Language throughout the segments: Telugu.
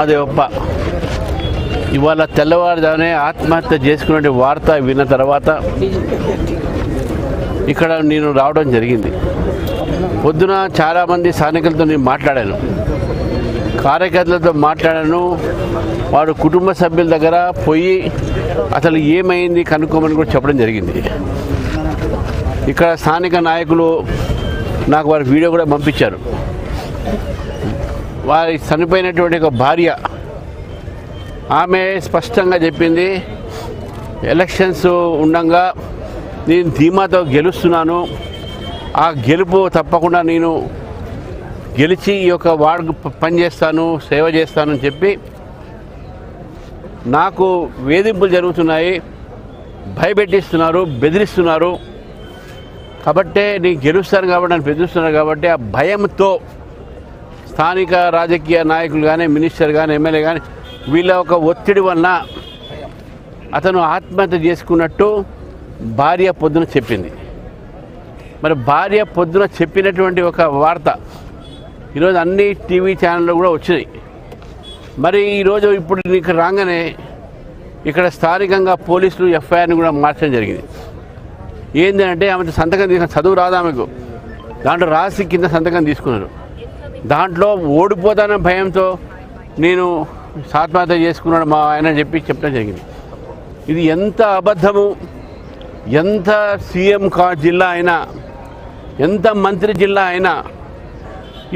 అదేవప్ప ఇవాళ తెల్లవారుజామునే ఆత్మహత్య చేసుకునే వార్త విన్న తర్వాత ఇక్కడ నేను రావడం జరిగింది. పొద్దున చాలామంది స్థానికులతో నేను మాట్లాడాను, కార్యకర్తలతో మాట్లాడాను. వాడు కుటుంబ సభ్యుల దగ్గర పోయి అసలు ఏమైంది కనుక్కోమని కూడా చెప్పడం జరిగింది. ఇక్కడ స్థానిక నాయకులు నాకు వారి వీడియో కూడా పంపించారు. వారి చనిపోయినటువంటి ఒక భార్య ఆమె స్పష్టంగా చెప్పింది, ఎలక్షన్స్ ఉండగా నేను ధీమాతో గెలుస్తున్నాను, ఆ గెలుపు తప్పకుండా నేను గెలిచి ఈ యొక్క వార్డుకు పనిచేస్తాను, సేవ చేస్తానని చెప్పి నాకు వేధింపులు జరుగుతున్నాయి, భయపెట్టిస్తున్నారు, బెదిరిస్తున్నారు. కాబట్టే నేను గెలుస్తాను కాబట్టి నన్ను బెదిరిస్తున్నారు కాబట్టి ఆ భయంతో స్థానిక రాజకీయ నాయకులు కానీ, మినిస్టర్ కానీ, ఎమ్మెల్యే కానీ వీళ్ళ ఒక ఒత్తిడి వలన అతను ఆత్మహత్య చేసుకున్నట్టు భార్య పొద్దున చెప్పింది. మరి భార్య పొద్దున చెప్పినటువంటి ఒక వార్త ఈరోజు అన్ని టీవీ ఛానళ్ళు కూడా వచ్చినాయి. మరి ఈరోజు ఇప్పుడు నీకు రాగానే ఇక్కడ స్థానికంగా పోలీసులు ఎఫ్ఐఆర్ని కూడా మార్చడం జరిగింది. ఏంటంటే ఆమె సంతకం తీసుకున్న, చదువు రాదు ఆమెకు, దాంట్లో రాసి కింద సంతకం తీసుకున్నారు. దాంట్లో ఓడిపోతానన్న భయంతో నేను ఆత్మహత్య చేసుకున్నాడు మా ఆయన చెప్పి చెప్పడం జరిగింది. ఇది ఎంత అబద్ధము! ఎంత సీఎం జిల్లా అయినా, ఎంత మంత్రి జిల్లా అయినా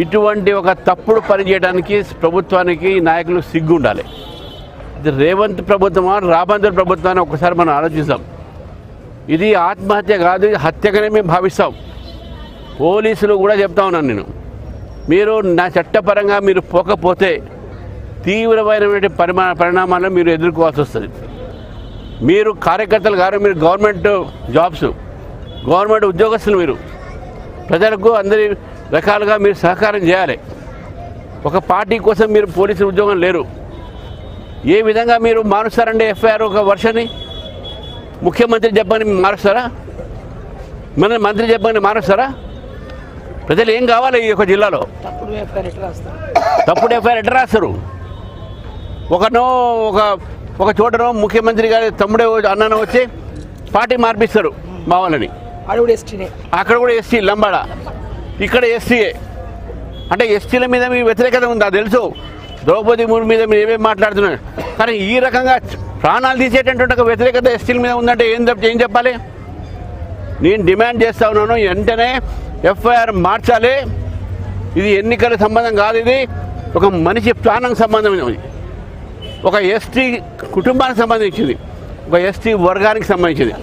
ఇటువంటి ఒక తప్పుడు పని చేయడానికి ప్రభుత్వానికి, నాయకులు సిగ్గు ఉండాలి. ఇది రేవంత్ ప్రభుత్వమా, రాబందర్ ప్రభుత్వాన్ని ఒకసారి మనం ఆలోచిస్తాం. ఇది ఆత్మహత్య కాదు, ఇది హత్యగానే మేము భావిస్తాం. పోలీసులు కూడా చెప్తా ఉన్నాను నేను, మీరు నా చట్టపరంగా మీరు పోకపోతే తీవ్రమైనటువంటి పరిణామాలను మీరు ఎదుర్కోవాల్సి వస్తుంది. మీరు కార్యకర్తలు గారు, మీరు గవర్నమెంట్ జాబ్స్, గవర్నమెంట్ ఉద్యోగస్తులు, మీరు ప్రజలకు అందరి రకాలుగా మీరు సహకారం చేయాలి. ఒక పార్టీ కోసం మీరు పోలీసు ఉద్యోగం లేరు. ఏ విధంగా మీరు మారుస్తారండి ఎఫ్ఐఆర్ ఒక వర్షాన్ని? ముఖ్యమంత్రి చెప్పని మారుస్తారా? మన మంత్రి చెప్పని మారుస్తారా? ప్రజలు ఏం కావాలి ఈ యొక్క జిల్లాలో? తప్పుడు ఎఫ్ఐఆర్ ఎట్లా రాస్తారు? ఒక చోటనో ముఖ్యమంత్రి గారి తమ్ముడే అన్ననో వచ్చి పార్టీ మార్పిస్తారు మా వాళ్ళని. అక్కడ కూడా ఎస్టీ లంబాడ, ఇక్కడ ఎస్టీఏ. అంటే ఎస్టీల మీద మీ వ్యతిరేకత ఉందా తెలుసు. ద్రౌపది ముర్ము మీద మీరు ఏమేమి మాట్లాడుతున్నారు, కానీ ఈ రకంగా ప్రాణాలు తీసేటటువంటి ఒక వ్యతిరేకత ఎస్టీల మీద ఉందంటే ఏం చెప్పాలి? నేను డిమాండ్ చేస్తా ఉన్నాను, వెంటనే ఎఫ్ఐఆర్ మార్చాలి. ఇది ఎన్నికల సంబంధం కాదు, ఇది ఒక మనిషి ప్రాణం సంబంధం. ఒక ఎస్టీ కుటుంబానికి సంబంధించింది, ఒక ఎస్టీ వర్గానికి సంబంధించింది.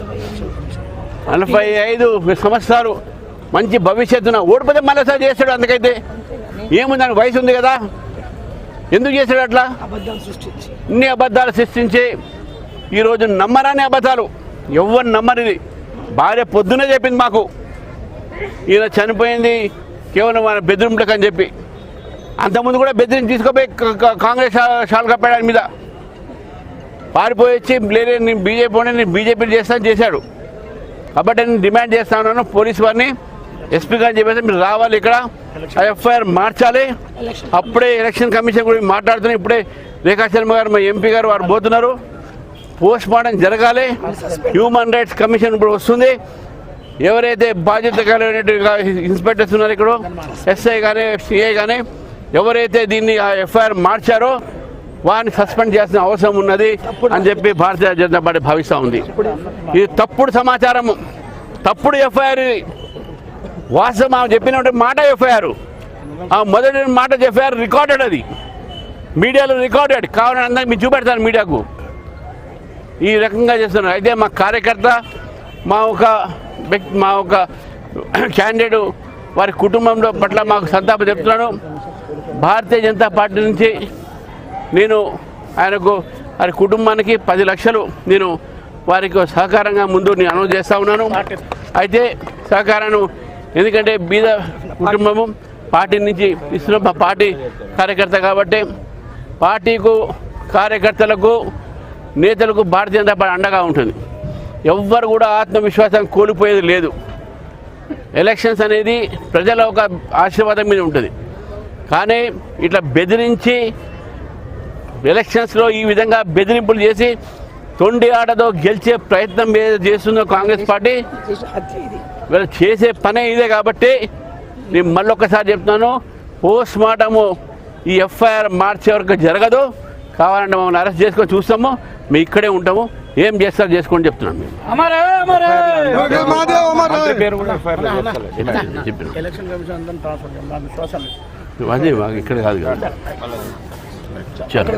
45 సంవత్సరాలు మంచి భవిష్యత్తున ఓడిపోతే మళ్ళీ సార్ చేస్తాడు. అందుకైతే ఏముందని వయసు ఉంది కదా, ఎందుకు చేశాడు అట్లా? ఇన్ని అబద్ధాలు సృష్టించి ఈరోజు నమ్మరాని అబద్ధాలు, ఎవరు నమ్మరు. ఇది భార్య పొద్దునే చెప్పింది మాకు, ఈయన చనిపోయింది కేవలం మన బెదిరింపులకు అని చెప్పి. అంతకుముందు కూడా బెదిరించి తీసుకుపోయి కాంగ్రెస్ షాల్ కప్పాడు ఆయన మీద. పారిపోయి వచ్చి లేదే నేను బీజేపీ ఉండే నేను బీజేపీ చేస్తాను చేశాడు. కాబట్టి నేను డిమాండ్ చేస్తా ఉన్నాను పోలీసు వారిని, ఎస్పీ గారిని చెప్పేసి మీరు రావాలి, ఇక్కడ ఎఫ్ఐఆర్ మార్చాలి. అప్పుడే ఎలక్షన్ కమిషన్ గురించి మాట్లాడుతున్నాం. ఇప్పుడే రేఖా శర్మ గారు, మా ఎంపీ గారు వారు పోతున్నారు. పోస్ట్ మార్టం జరగాలి. హ్యూమన్ రైట్స్ కమిషన్ ఇప్పుడు వస్తుంది. ఎవరైతే బాధ్యత కలిగిన ఇన్స్పెక్టర్స్ ఉన్నారో ఇక్కడ, ఎస్ఐ కానీ సిఐ కానీ, ఎవరైతే దీన్ని ఎఫ్ఐఆర్ మార్చారో వారిని సస్పెండ్ చేయాల్సిన అవసరం ఉన్నది అని చెప్పి భారతీయ జనతా పార్టీ భావిస్తూ ఉంది. ఇది తప్పుడు సమాచారము, తప్పుడు ఎఫ్ఐఆర్. వాస్తవం ఆమె చెప్పిన మాట ఎఫ్ఐఆర్, ఆ మొదటి మాట ఎఫ్ఐఆర్ రికార్డెడ్, అది మీడియాలో రికార్డెడ్. కావాలని అందరికి మీరు చూపెడతాను మీడియాకు. ఈ రకంగా చేస్తున్నారు. అయితే మా కార్యకర్త, మా ఒక క్యాండిడేట్ వారి కుటుంబంలో పట్ల మాకు సంతాపం చెప్తున్నాను. భారతీయ జనతా పార్టీ నుంచి నేను ఆయనకు, వారి కుటుంబానికి 10 లక్షలు నేను వారికి సహకారంగా ముందు నేను అనౌన్స్ చేస్తూ ఉన్నాను. అయితే సహకారాన్ని, ఎందుకంటే బీద కుటుంబము పార్టీ నుంచి ఇస్తున్న మా పార్టీ కార్యకర్త కాబట్టి పార్టీకు, కార్యకర్తలకు, నేతలకు భారతీయ జనతా పార్టీ అండగా ఉంటుంది. ఎవ్వరు కూడా ఆత్మవిశ్వాసం కోల్పోయేది లేదు. ఎలక్షన్స్ అనేది ప్రజల ఒక ఆశీర్వాదం మీద ఉంటుంది. కానీ ఇట్లా బెదిరించి ఎలక్షన్స్లో ఈ విధంగా బెదిరింపులు చేసి తొండి ఆటతో గెలిచే ప్రయత్నం చేస్తున్న కాంగ్రెస్ పార్టీ వీళ్ళు చేసే పనే ఇదే. కాబట్టి నేను మళ్ళొక్కసారి చెప్తున్నాను, పోస్ట్ మార్టము ఈ ఎఫ్ఐఆర్ మార్చే వరకు జరగదు. కావాలంటే మమ్మల్ని అరెస్ట్ చేసుకొని చూస్తాము, మేము ఇక్కడే ఉంటాము, ఏం చేస్తారు చేసుకోండి చెప్తున్నాం. మేము అదే మాకు ఇక్కడ కాదు కదా.